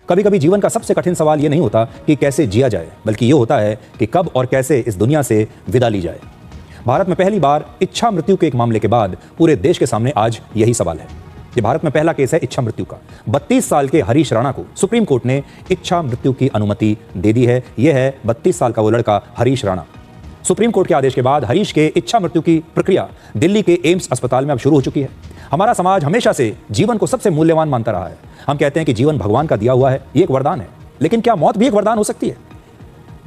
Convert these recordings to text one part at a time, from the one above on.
कभी कभी जीवन का सबसे कठिन सवाल यह नहीं होता कि कैसे जिया जाए, बल्कि यह होता है कि कब और कैसे इस दुनिया से विदा ली जाए। भारत में पहली बार इच्छा मृत्यु के एक मामले के बाद पूरे देश के सामने आज यही सवाल है। ये भारत में पहला केस है इच्छा मृत्यु का। 32 साल के हरीश राणा को सुप्रीम कोर्ट ने इच्छा मृत्यु की अनुमति दे दी है। यह है 32 साल का वो लड़का हरीश राणा। सुप्रीम कोर्ट के आदेश के बाद हरीश के इच्छा मृत्यु की प्रक्रिया दिल्ली के एम्स अस्पताल में अब शुरू हो चुकी है। हमारा समाज हमेशा से जीवन को सबसे मूल्यवान मानता रहा है। हम कहते हैं कि जीवन भगवान का दिया हुआ है, ये एक वरदान है। लेकिन क्या मौत भी एक वरदान हो सकती है?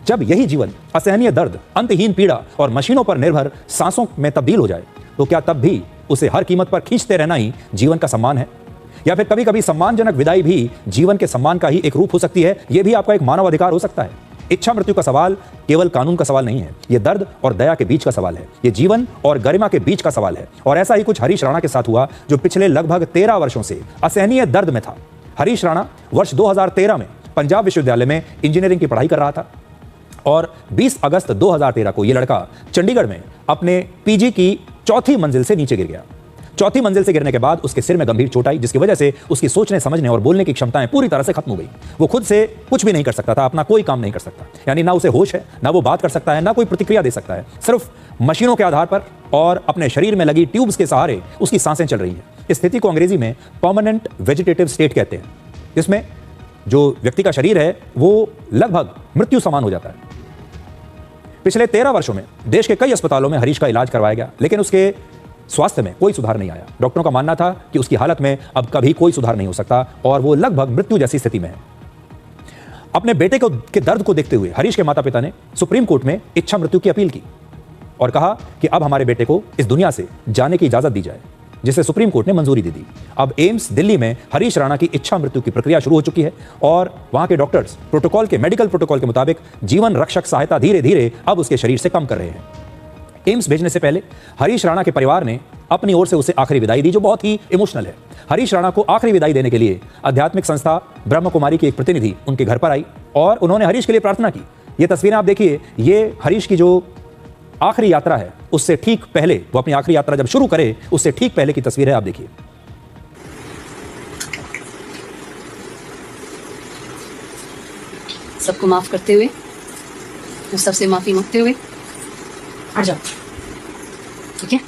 जब यही जीवन असहनीय दर्द, अंतहीन पीड़ा और मशीनों पर निर्भर सांसों में तब्दील हो जाए, तो क्या तब भी उसे हर कीमत पर खींचते रहना ही जीवन का सम्मान है? या फिर कभी कभी सम्मानजनक विदाई भी जीवन के सम्मान का ही एक रूप हो सकती है? यह भी आपका एक मानव अधिकार हो सकता है। इच्छा मृत्यु का सवाल केवल कानून का सवाल नहीं है, यह दर्द और दया के बीच का सवाल है। यह जीवन और गरिमा के बीच का सवाल है। और ऐसा ही कुछ हरीश राणा के साथ हुआ, जो पिछले लगभग 13 वर्षों से असहनीय दर्द में था। हरीश राणा वर्ष 2013 में पंजाब विश्वविद्यालय में इंजीनियरिंग की पढ़ाई कर रहा था और 20 अगस्त 2013 को यह लड़का चंडीगढ़ में अपने पीजी की चौथी मंजिल से नीचे गिर गया। चौथी मंजिल से गिरने के बाद उसके सिर में गंभीर चोट आई, जिसकी वजह से उसकी सोचने, समझने और बोलने की क्षमताएं पूरी तरह से खत्म हो गई। वो खुद से कुछ भी नहीं कर सकता था, अपना कोई काम नहीं कर सकता। यानी ना उसे होश है, ना वो बात कर सकता है, ना कोई प्रतिक्रिया दे सकता है। सिर्फ मशीनों के आधार पर और अपने शरीर में लगी ट्यूब्स के सहारे उसकी सांसें चल रही हैं। इस स्थिति को अंग्रेजी में परमानेंट वेजिटेटिव स्टेट कहते हैं, जिसमें जो व्यक्ति का शरीर है वो लगभग मृत्यु समान हो जाता है। पिछले 13 वर्षों में देश के कई अस्पतालों में हरीश का इलाज करवाया गया, लेकिन उसके स्वास्थ्य में कोई सुधार नहीं आया। डॉक्टरों का मानना था कि उसकी हालत में अब कभी कोई सुधार नहीं हो सकता और वो लगभग मृत्यु जैसी स्थिति में है। अपने बेटे के दर्द को देखते हुए हरीश के माता पिता ने सुप्रीम कोर्ट में इच्छा मृत्यु की अपील की और कहा कि अब हमारे बेटे को इस दुनिया से जाने की इजाजत दी जाए, जिसे सुप्रीम कोर्ट ने मंजूरी दे दी। अब एम्स दिल्ली में हरीश राणा की इच्छा मृत्यु की प्रक्रिया शुरू हो चुकी है और वहां के डॉक्टर्स मेडिकल प्रोटोकॉल के मुताबिक जीवन रक्षक सहायता धीरे धीरे अब उसके शरीर से कम कर रहे हैं। एम्स भेजने से पहले हरीश राणा के परिवार ने अपनी ओर से उसे आखिरी विदाई दी, जो बहुत ही इमोशनल है। हरीश राणा को आखिरी विदाई देने के लिए आध्यात्मिक संस्था ब्रह्म कुमारी की एक प्रतिनिधि उनके घर पर आई और उन्होंने हरीश के लिए प्रार्थना की। ये तस्वीरें आप देखिए, ये हरीश की जो आखिरी यात्रा है उससे ठीक पहले, वो अपनी आखिरी यात्रा जब शुरू करे उससे ठीक पहले की तस्वीर है, आप देखिए। सबको माफ करते हुए, सबसे माफी मांगते हुए आ जाओ, ठीक है?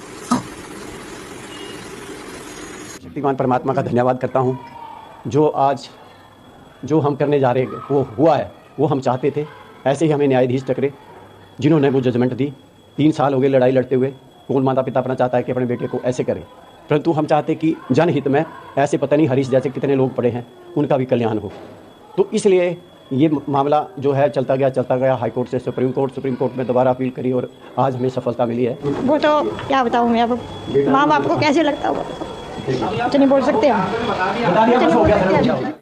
शक्तिमान परमात्मा का धन्यवाद करता हूँ, जो आज जो हम करने जा रहे हैं वो हुआ है। वो हम चाहते थे, ऐसे ही हमें न्यायाधीश टकरे जिन्होंने वो जजमेंट दी। 3 साल हो गए लड़ाई लड़ते हुए। कौन माता पिता अपना चाहता है कि अपने बेटे को ऐसे करे, परंतु हम चाहते कि जनहित में ऐसे पता नहीं हरीश जैसे कितने लोग पड़े हैं, उनका भी कल्याण हो। तो इसलिए ये मामला जो है चलता गया हाई कोर्ट से सुप्रीम कोर्ट में दोबारा अपील करी और आज हमें सफलता मिली है। वो तो क्या बताऊँ मैं, अब माँ बाप को कैसे लगता होगा तो नहीं बोल सकते हम।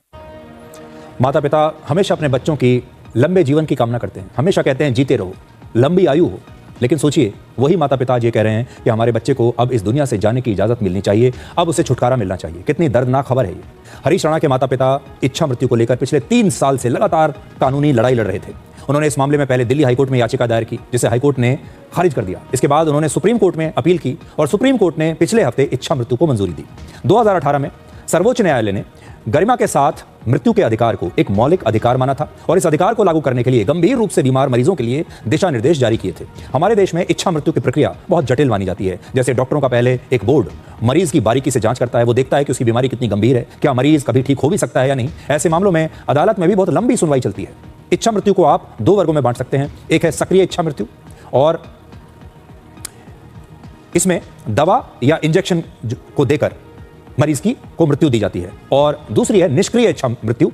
माता पिता हमेशा अपने बच्चों की लंबे जीवन की कामना करते हैं, हमेशा कहते हैं जीते रहो, लंबी आयु हो। लेकिन सोचिए, वही माता पिता आज ये कह रहे हैं कि हमारे बच्चे को अब इस दुनिया से जाने की इजाजत मिलनी चाहिए, अब उसे छुटकारा मिलना चाहिए। कितनी दर्दनाक खबर है ये। हरीश राणा के माता पिता इच्छा मृत्यु को लेकर पिछले 3 साल से लगातार कानूनी लड़ाई लड़ रहे थे। उन्होंने इस मामले में पहले दिल्ली हाईकोर्ट में याचिका दायर की, जिसे हाईकोर्ट ने खारिज कर दिया। इसके बाद उन्होंने सुप्रीम कोर्ट में अपील की और सुप्रीम कोर्ट ने पिछले हफ्ते इच्छा मृत्यु को मंजूरी दी। 2018 में सर्वोच्च न्यायालय ने गरिमा के साथ मृत्यु के अधिकार को एक मौलिक अधिकार माना था और इस अधिकार को लागू करने के लिए गंभीर रूप से बीमार मरीजों के लिए दिशा निर्देश जारी किए थे। हमारे देश में इच्छा मृत्यु की प्रक्रिया बहुत जटिल मानी जाती है। जैसे डॉक्टरों का पहले एक बोर्ड मरीज की बारीकी से जांच करता है, वो देखता है कि उसकी बीमारी कितनी गंभीर है, क्या मरीज कभी ठीक हो भी सकता है या नहीं। ऐसे मामलों में अदालत में भी बहुत लंबी सुनवाई चलती है। इच्छा मृत्यु को आप 2 वर्गों में बांट सकते हैं। एक है सक्रिय इच्छा मृत्यु, और इसमें दवा या इंजेक्शन को देकर मरीज को मृत्यु दी जाती है, और दूसरी है निष्क्रिय इच्छा मृत्यु।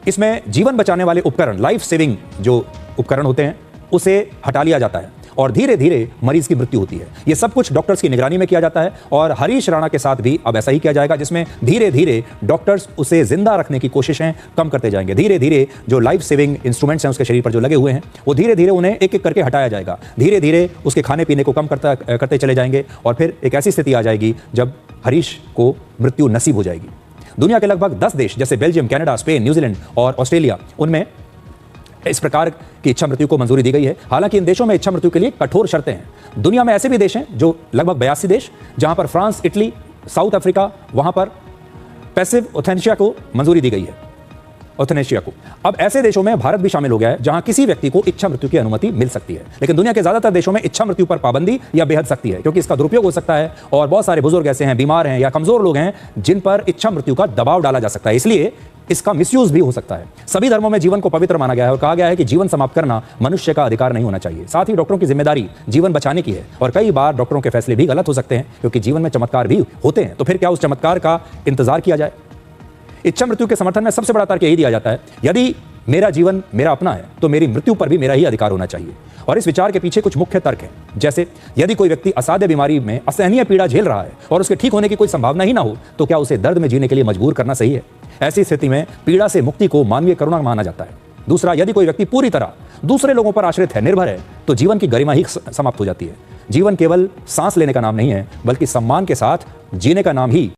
इसमें जीवन बचाने वाले उपकरण, लाइफ सेविंग जो उपकरण होते हैं, उसे हटा लिया जाता है और धीरे धीरे मरीज की मृत्यु होती है। यह सब कुछ डॉक्टर्स की निगरानी में किया जाता है और हरीश राणा के साथ भी अब ऐसा ही किया जाएगा, जिसमें धीरे धीरे डॉक्टर्स उसे जिंदा रखने की कोशिशें कम करते जाएंगे। धीरे धीरे जो लाइफ सेविंग इंस्ट्रूमेंट्स हैं उसके शरीर पर जो लगे हुए हैं, वो धीरे धीरे उन्हें एक एक करके हटाया जाएगा। धीरे धीरे उसके खाने पीने को कम करते चले जाएंगे और फिर एक ऐसी स्थिति आ जाएगी जब हरीश को मृत्यु नसीब हो जाएगी। दुनिया के लगभग 10 देश जैसे बेल्जियम, कनाडा, स्पेन, न्यूजीलैंड और ऑस्ट्रेलिया, उनमें इस प्रकार की इच्छा मृत्यु को मंजूरी दी गई है। हालांकि इन देशों में इच्छा मृत्यु के लिए कठोर शर्तें हैं। दुनिया में ऐसे भी देश हैं, जो लगभग 82 देश, जहां पर फ्रांस, इटली, साउथ अफ्रीका, वहां पर पैसिव ओथेनेशिया को मंजूरी दी गई है। ऑथनेशिया को। अब ऐसे देशों में भारत भी शामिल हो गया है जहां किसी व्यक्ति को इच्छा मृत्यु की अनुमति मिल सकती है, लेकिन दुनिया के ज्यादातर देशों में इच्छा मृत्यु पर पाबंदी या बेहद सख्ती है, क्योंकि इसका दुरुपयोग हो सकता है और बहुत सारे बुजुर्ग ऐसे हैं, बीमार हैं या कमजोर लोग हैं जिन पर इच्छा मृत्यु का दबाव डाला जा सकता है, इसलिए इसका मिसयूज भी हो सकता है। सभी धर्मों में जीवन को पवित्र माना गया है और कहा गया है कि जीवन समाप्त करना मनुष्य का अधिकार नहीं होना चाहिए। साथ ही डॉक्टरों की जिम्मेदारी जीवन बचाने की है और कई बार डॉक्टरों के फैसले भी गलत हो सकते हैं, क्योंकि जीवन में चमत्कार भी होते हैं। तो फिर क्या उस चमत्कार का इंतजार किया जाए? इच्छा मृत्यु के समर्थन में सबसे बड़ा तर्क यही दिया जाता है, यदि मेरा जीवन मेरा अपना है तो मेरी मृत्यु पर भी मेरा ही अधिकार होना चाहिए। और इस विचार के पीछे कुछ मुख्य तर्क हैं, जैसे यदि कोई व्यक्ति असाध्य बीमारी में असहनीय पीड़ा झेल रहा है और उसके ठीक होने की कोई संभावना ही ना हो, तो क्या उसे दर्द में जीने के लिए मजबूर करना सही है? ऐसी स्थिति में पीड़ा से मुक्ति को मानवीय करुणा माना जाता है। दूसरा, यदि कोई व्यक्ति पूरी तरह दूसरे लोगों पर आश्रित है, निर्भर है, तो जीवन की गरिमा ही समाप्त हो जाती है। जीवन केवल सांस लेने का नाम नहीं है, बल्कि सम्मान के साथ जीने का नाम ही